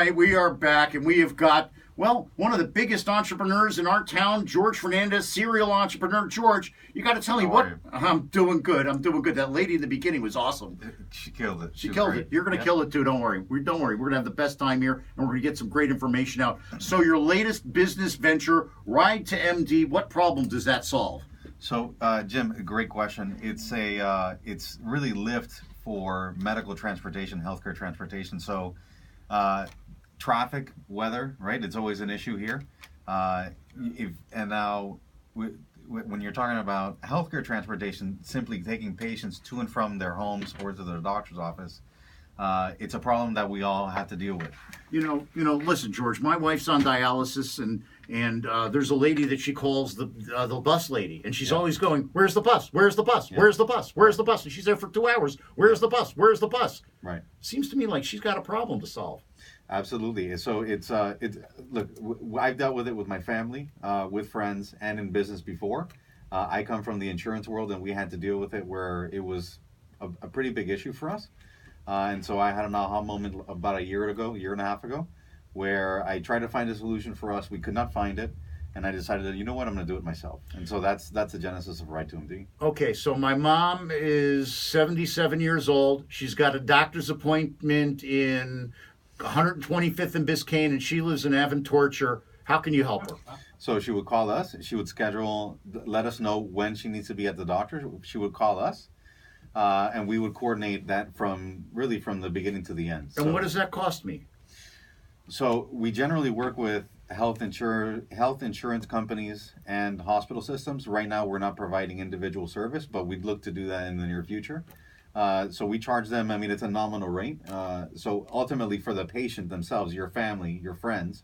right, we are back, and we have got, well, one of the biggest entrepreneurs in our town, George Fernandez, serial entrepreneur. George, you got to tell me How what... are you? I'm doing good. That lady in the beginning was awesome. She killed it. She killed it. You're going to kill it too, don't worry. Don't worry. We're going to have the best time here, and we're going to get some great information out. So your latest business venture, Ride2MD, what problem does that solve? So, Jim, a great question. It's really Lyft for medical transportation, healthcare transportation. So, traffic, weather, right? It's always an issue here. When you're talking about healthcare transportation, simply taking patients to and from their homes or to their doctor's office, it's a problem that we all have to deal with. Listen, George, my wife's on dialysis, and there's a lady that she calls the bus lady, and she's always going, "Where's the bus? Where's the bus? Where's the bus? Where's the bus?" And she's there for 2 hours. Where's the bus? Where's the bus? Right. Seems to me like she's got a problem to solve. Absolutely. So look, I've dealt with it with my family, with friends, and in business before. I come from the insurance world, and we had to deal with it where it was a pretty big issue for us. And so I had an aha moment about a year and a half ago, where I tried to find a solution for us. We could not find it. And I decided that, you know what, I'm going to do it myself. And so that's the genesis of Ride2MD. Okay, so my mom is 77 years old. She's got a doctor's appointment in 125th and Biscayne, and she lives in Aventurcher. How can you help her? So she would call us. She would let us know when she needs to be at the doctor. She would call us. And we would coordinate that from the beginning to the end. And what does that cost me? So we generally work with health insurance companies and hospital systems. Right now, we're not providing individual service, but we'd look to do that in the near future. So we charge them, it's a nominal rate. So ultimately for the patient themselves, your family, your friends,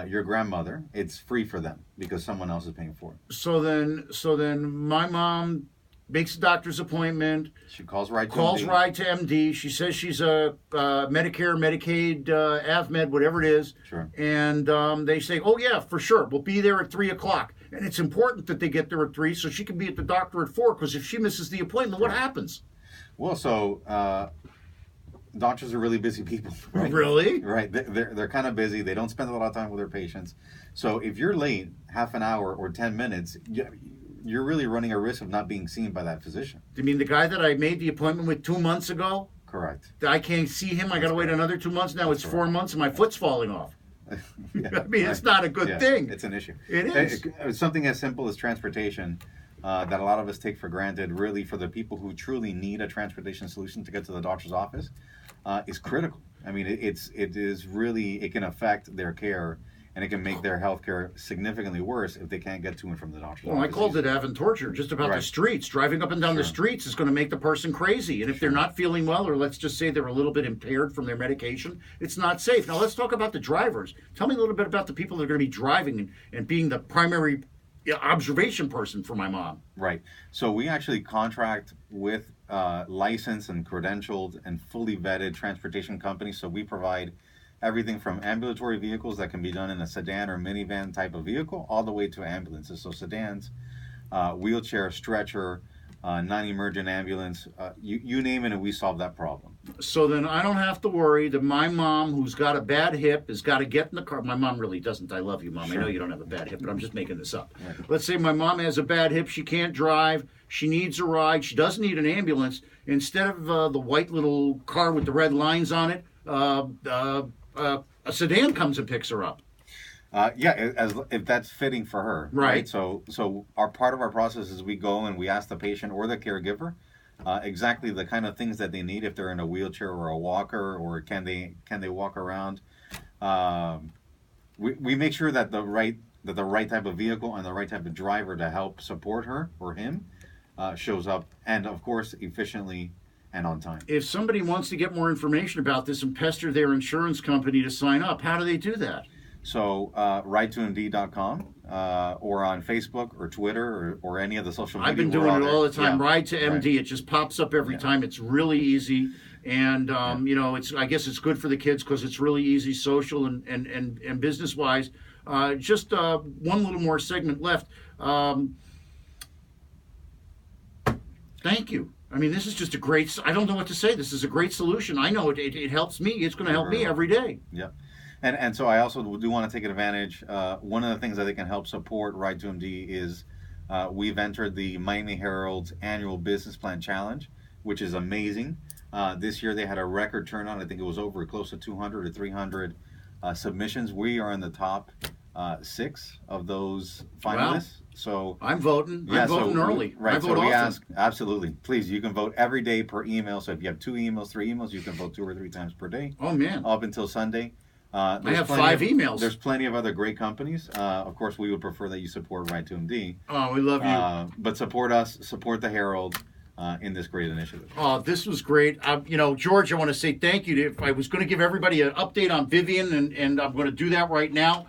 your grandmother, it's free for them because someone else is paying for it. So then my mom makes a doctor's appointment. She calls Ride2MD. She says she's a Medicare, Medicaid, AvMed, whatever it is. Sure. And they say, "Oh yeah, for sure, we'll be there at 3:00." And it's important that they get there at 3 so she can be at the doctor at 4. Because if she misses the appointment, what happens? Well, so doctors are really busy people. Right? Really? Right. They're kind of busy. They don't spend a lot of time with their patients. So if you're late half an hour or 10 minutes, you're really running a risk of not being seen by that physician. You mean the guy that I made the appointment with 2 months ago? Correct. I can't see him. I got to wait another 2 months. Now it's 4 months and my foot's falling off. It's not a good thing. It's an issue. It is. Something as simple as transportation that a lot of us take for granted, really for the people who truly need a transportation solution to get to the doctor's office, is critical. It can affect their care, and it can make their health care significantly worse if they can't get to and from the doctor's office. Well, I called it Aventurcher, just about the streets. Driving up and down the streets is going to make the person crazy. And if they're not feeling well, or let's just say they're a little bit impaired from their medication, it's not safe. Now, let's talk about the drivers. Tell me a little bit about the people that are going to be driving and being the primary observation person for my mom. Right. So we actually contract with licensed and credentialed and fully vetted transportation companies. So we provide everything from ambulatory vehicles that can be done in a sedan or minivan type of vehicle, all the way to ambulances. So sedans, wheelchair, stretcher, non-emergent ambulance, you name it, and we solve that problem. So then I don't have to worry that my mom, who's got a bad hip, has got to get in the car. My mom really doesn't. I love you, Mom. Sure. I know you don't have a bad hip, but I'm just making this up. Right. Let's say my mom has a bad hip. She can't drive. She needs a ride. She doesn't need an ambulance. Instead of the white little car with the red lines on it, a sedan comes and picks her up. If that's fitting for her. Right. So our part of our process is we go and we ask the patient or the caregiver exactly the kind of things that they need, if they're in a wheelchair or a walker, or can they walk around. We make sure that the right type of vehicle and the right type of driver to help support her or him shows up, and of course efficiently and on time. If somebody wants to get more information about this and pester their insurance company to sign up, how do they do that? So Ride2MD.com or on Facebook or Twitter or any of the social media. I've been doing it all the time. Ride2MD. Right. It just pops up every time. It's really easy. And, I guess it's good for the kids because it's really easy, social and business-wise. Just one little more segment left. Thank you. I mean, this is just I don't know what to say. This is a great solution. I know it helps me. It's going to help me every day. Yeah. And so I also do want to take advantage. One of the things that they can help support Ride2MD is we've entered the Miami Herald's annual business plan challenge, which is amazing. This year they had a record turnout. I think it was over close to 200 or 300 submissions. We are in the top 6 of those finalists. Wow. So I'm voting. I'm voting early. Right. I vote so we often. ask, absolutely, please. You can vote every day per email. So if you have 2 emails, 3 emails, you can vote 2 or 3 times per day. Oh man. Up until Sunday. I have 5 emails. There's plenty of other great companies. Of course, we would prefer that you support Ride2MD. Oh, we love you. But support us, support the Herald in this great initiative. Oh, this was great. George, I want to say thank you. I was going to give everybody an update on Vivian, and I'm going to do that right now.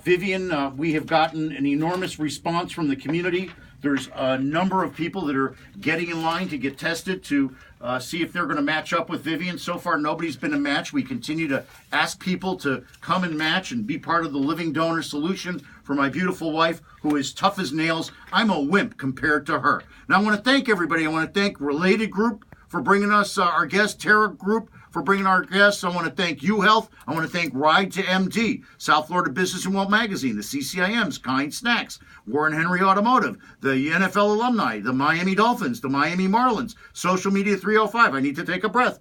Vivian, we have gotten an enormous response from the community. There's a number of people that are getting in line to get tested to see if they're going to match up with Vivian. So far, nobody's been a match. We continue to ask people to come and match and be part of the living donor solution for my beautiful wife, who is tough as nails. I'm a wimp compared to her. Now, I want to thank everybody. I want to thank Related Group for bringing us our guest, Terra Group for bringing our guests. I want to thank UHealth. I want to thank Ride2MD, South Florida Business and Wealth Magazine, the CCIMs, Kind Snacks, Warren Henry Automotive, the NFL alumni, the Miami Dolphins, the Miami Marlins, Social Media 305. I need to take a breath.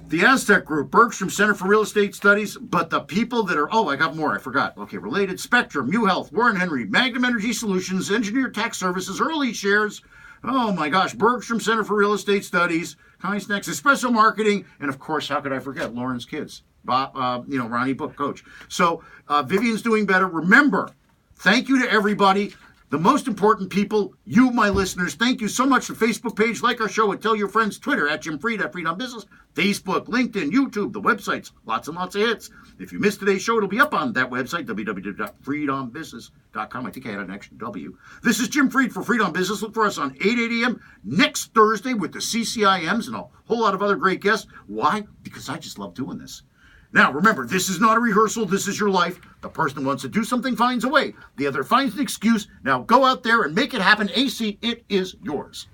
The Aztec Group, Bergstrom Center for Real Estate Studies, but the people that are, I got more, I forgot. Okay, Related, Spectrum, UHealth, Warren Henry, Magnum Energy Solutions, Engineered Tax Services, Early Shares, oh my gosh, Bergstrom Center for Real Estate Studies, Kind Snacks, Espresso Marketing, and of course, how could I forget Lauren's kids? Bob, Ronnie Book Coach. So Vivian's doing better. Remember, thank you to everybody. The most important people, you, my listeners, thank you so much. The Facebook page, like our show, and tell your friends. Twitter, @JimFried, @FriedOnBusiness. Facebook, LinkedIn, YouTube, the websites, lots and lots of hits. If you missed today's show, it'll be up on that website, www.freedombusiness.com. I think I had an extra W. This is Jim Fried for Fried on Business. Look for us on 8 a.m. next Thursday with the CCIMs and a whole lot of other great guests. Why? Because I just love doing this. Now, remember, this is not a rehearsal. This is your life. The person who wants to do something finds a way. The other finds an excuse. Now go out there and make it happen. AC, it is yours.